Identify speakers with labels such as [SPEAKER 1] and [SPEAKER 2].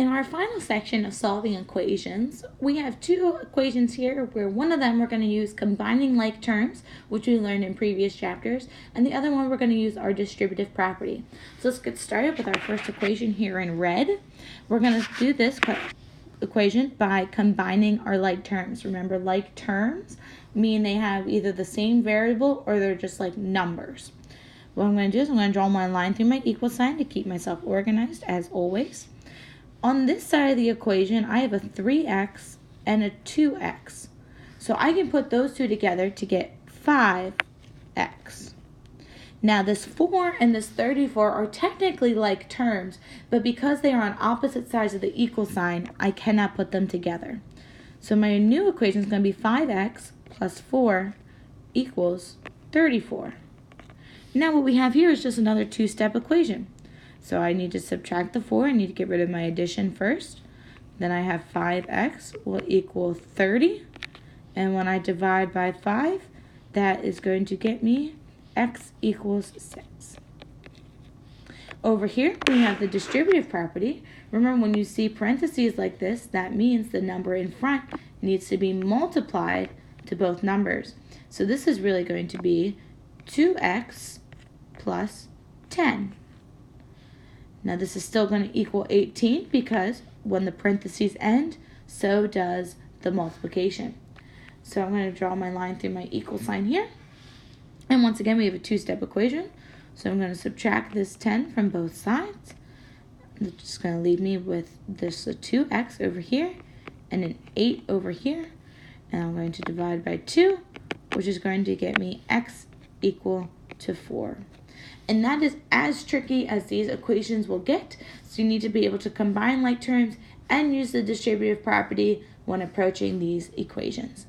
[SPEAKER 1] In our final section of solving equations, we have two equations here where one of them we're going to use combining like terms, which we learned in previous chapters, and the other one we're going to use our distributive property. So let's get started with our first equation here in red. We're going to do this equation by combining our like terms. Remember, like terms mean they have either the same variable or they're just like numbers. What I'm going to do is I'm going to draw my line through my equal sign to keep myself organized as always. On this side of the equation, I have a 3x and a 2x. So I can put those two together to get 5x. Now this 4 and this 34 are technically like terms, but because they are on opposite sides of the equal sign, I cannot put them together. So my new equation is going to be 5x plus 4 equals 34. Now what we have here is just another two-step equation. So I need to subtract the 4. I need to get rid of my addition first. Then I have 5x will equal 30. And when I divide by 5, that is going to get me x equals 6. Over here, we have the distributive property. Remember, when you see parentheses like this, that means the number in front needs to be multiplied to both numbers. So this is really going to be 2x plus 10. Now this is still going to equal 18 because when the parentheses end, so does the multiplication. So I'm going to draw my line through my equal sign here. And once again, we have a two-step equation. So I'm going to subtract this 10 from both sides. It's just going to leave me with this 2x over here and an 8 over here. And I'm going to divide by 2, which is going to get me x equal to 4. And that is as tricky as these equations will get. So you need to be able to combine like terms and use the distributive property when approaching these equations.